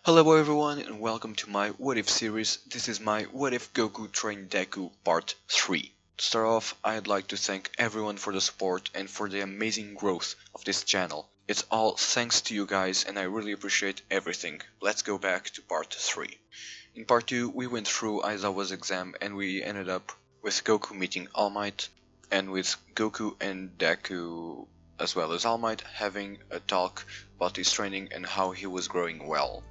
Hello everyone and welcome to my What If series. This is my What If Goku Trained Deku Part 3. To start off, I'd like to thank everyone for the support and for the amazing growth of this channel. It's all thanks to you guys and I really appreciate everything. Let's go back to Part 3. In Part 2 we went through Aizawa's exam and we ended up with Goku meeting All Might and with Goku and Deku as well as All Might having a talk about his training and how he was growing well.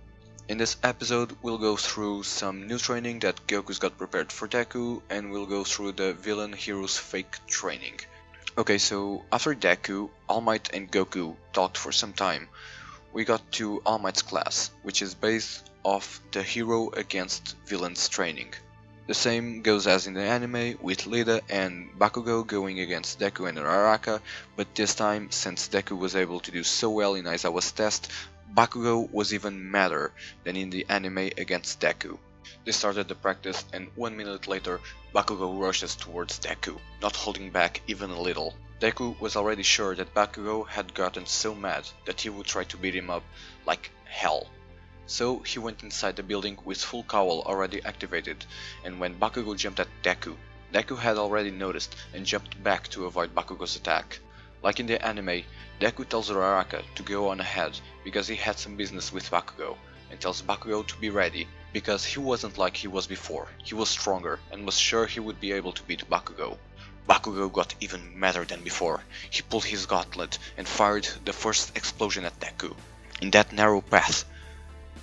In this episode, we'll go through some new training that Goku's got prepared for Deku, and we'll go through the villain hero's fake training. Okay, so after Deku, All Might and Goku talked for some time, we got to All Might's class, which is based off the hero against villains training. The same goes as in the anime, with Lida and Bakugo going against Deku and Araraka, but this time, since Deku was able to do so well in Aizawa's test, Bakugo was even madder than in the anime against Deku. They started the practice and 1 minute later Bakugo rushes towards Deku, not holding back even a little. Deku was already sure that Bakugo had gotten so mad that he would try to beat him up like hell. So he went inside the building with full cowl already activated, and when Bakugo jumped at Deku, Deku had already noticed and jumped back to avoid Bakugo's attack. Like in the anime, Deku tells Araraka to go on ahead because he had some business with Bakugo, and tells Bakugo to be ready because he wasn't like he was before, he was stronger and was sure he would be able to beat Bakugo. Bakugo got even madder than before. He pulled his gauntlet and fired the first explosion at Deku. In that narrow path,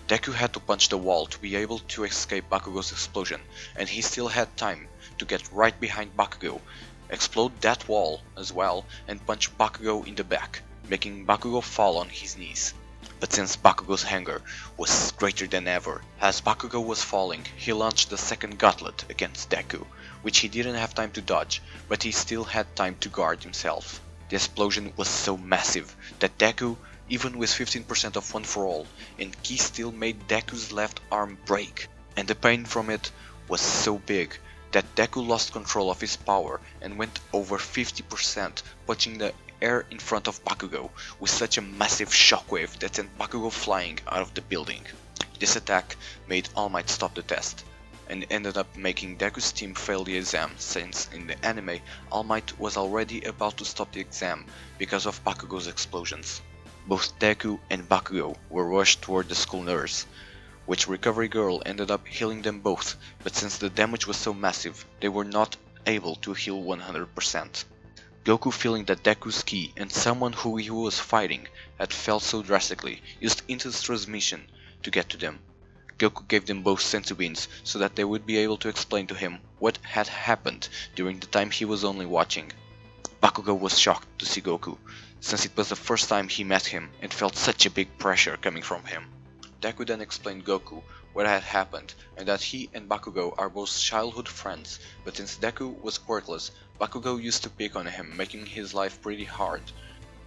Deku had to punch the wall to be able to escape Bakugo's explosion, and he still had time to get right behind Bakugo, explode that wall as well, and punch Bakugo in the back, making Bakugo fall on his knees. But since Bakugo's anger was greater than ever, as Bakugo was falling, he launched the second gauntlet against Deku, which he didn't have time to dodge, but he still had time to guard himself. The explosion was so massive that Deku, even with 15% of One for All, and Ki still made Deku's left arm break, and the pain from it was so big that Deku lost control of his power and went over 50%, punching the air in front of Bakugo with such a massive shockwave that sent Bakugo flying out of the building. This attack made All Might stop the test, and ended up making Deku's team fail the exam, since in the anime All Might was already about to stop the exam because of Bakugo's explosions. Both Deku and Bakugo were rushed toward the school nurse, which recovery girl ended up healing them both, but since the damage was so massive, they were not able to heal 100%. Goku, feeling that Deku's ki and someone who he was fighting had fell so drastically, used instant transmission to get to them. Goku gave them both senzu beans so that they would be able to explain to him what had happened during the time he was only watching. Bakugo was shocked to see Goku, since it was the first time he met him and felt such a big pressure coming from him. Deku then explained Goku what had happened and that he and Bakugo are both childhood friends, but since Deku was quirkless, Bakugo used to pick on him, making his life pretty hard.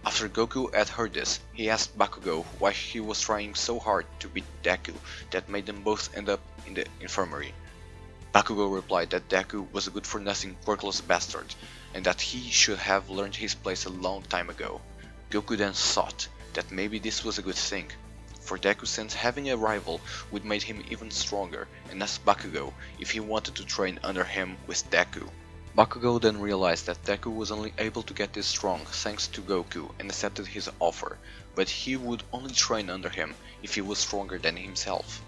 After Goku had heard this, he asked Bakugo why he was trying so hard to beat Deku that made them both end up in the infirmary. Bakugo replied that Deku was a good-for-nothing quirkless bastard and that he should have learned his place a long time ago. Goku then thought that maybe this was a good thing for Deku, since having a rival would make him even stronger, and asked Bakugo if he wanted to train under him with Deku. Bakugo then realized that Deku was only able to get this strong thanks to Goku and accepted his offer, but he would only train under him if he was stronger than himself.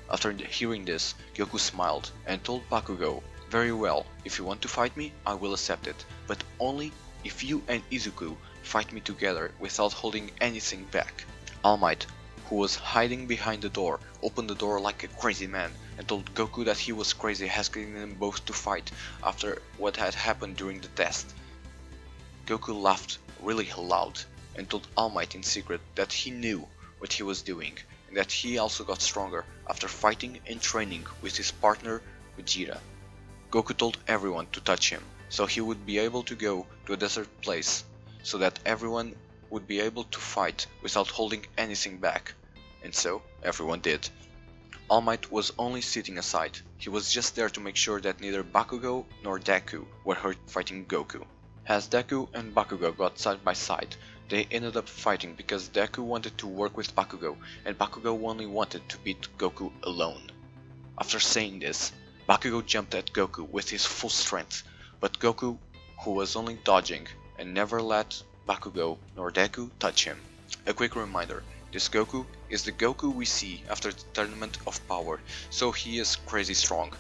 After hearing this, Goku smiled and told Bakugo, "Very well, if you want to fight me, I will accept it, but only if you and Izuku fight me together without holding anything back." All Might, who was hiding behind the door, opened the door like a crazy man and told Goku that he was crazy, asking them both to fight after what had happened during the test. Goku laughed really loud and told All Might in secret that he knew what he was doing and that he also got stronger after fighting and training with his partner Vegeta. Goku told everyone to touch him, so he would be able to go to a desert place, so that everyone would be able to fight without holding anything back, and so everyone did. All Might was only sitting aside, he was just there to make sure that neither Bakugo nor Deku were hurt fighting Goku. As Deku and Bakugo got side by side, They ended up fighting because Deku wanted to work with Bakugo, and Bakugo only wanted to beat Goku alone. After saying this, Bakugo jumped at Goku with his full strength, but Goku, who was only dodging and never let Bakugo nor Deku touch him. A quick reminder, this Goku is the Goku we see after the Tournament of Power, so he is crazy strong.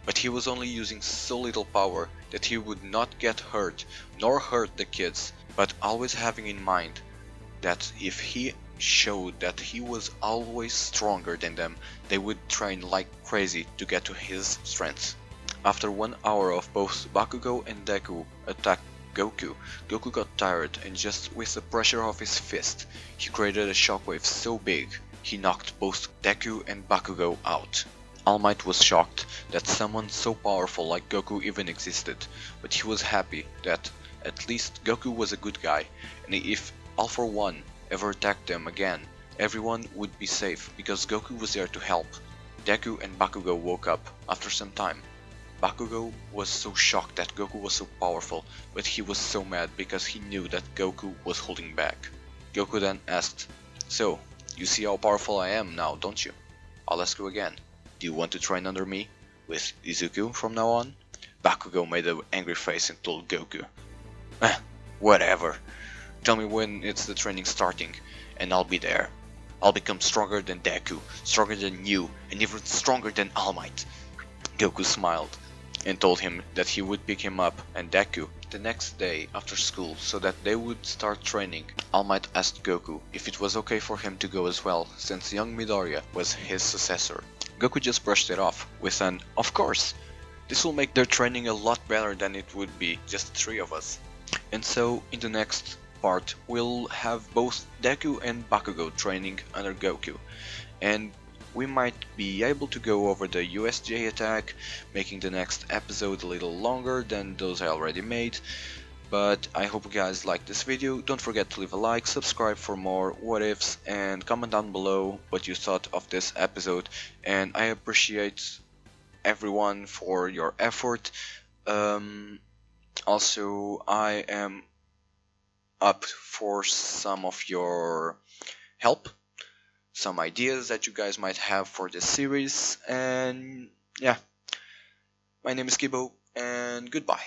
But he was only using so little power that he would not get hurt nor hurt the kids, but always having in mind that if he showed that he was always stronger than them, they would train like crazy to get to his strength. After 1 hour of both Bakugo and Deku attack Goku, Goku got tired and just with the pressure of his fist, he created a shockwave so big he knocked both Deku and Bakugo out. All Might was shocked that someone so powerful like Goku even existed, but he was happy that at least Goku was a good guy, and if All For One ever attacked them again, everyone would be safe because Goku was there to help. Deku and Bakugo woke up after some time. Bakugo was so shocked that Goku was so powerful, but he was so mad because he knew that Goku was holding back. Goku then asked, "So, you see how powerful I am now, don't you? I'll ask you again. Do you want to train under me, with Izuku from now on?" Bakugo made an angry face and told Goku, "Whatever. Tell me when it's the training starting, and I'll be there. I'll become stronger than Deku, stronger than you, and even stronger than All Might." Goku smiled and told him that he would pick him up and Deku the next day after school so that they would start training. All Might asked Goku if it was okay for him to go as well, since young Midoriya was his successor. Goku just brushed it off with an "of course. This will make their training a lot better than it would be just the three of us." And so in the next part we'll have both Deku and Bakugo training under Goku, and we might be able to go over the USJ attack, making the next episode a little longer than those I already made. But I hope you guys liked this video. Don't forget to leave a like, subscribe for more what ifs, and comment down below what you thought of this episode. And I appreciate everyone for your effort. Also, I am up for some of your help, some ideas that you guys might have for this series. And yeah, my name is Kibo, and goodbye.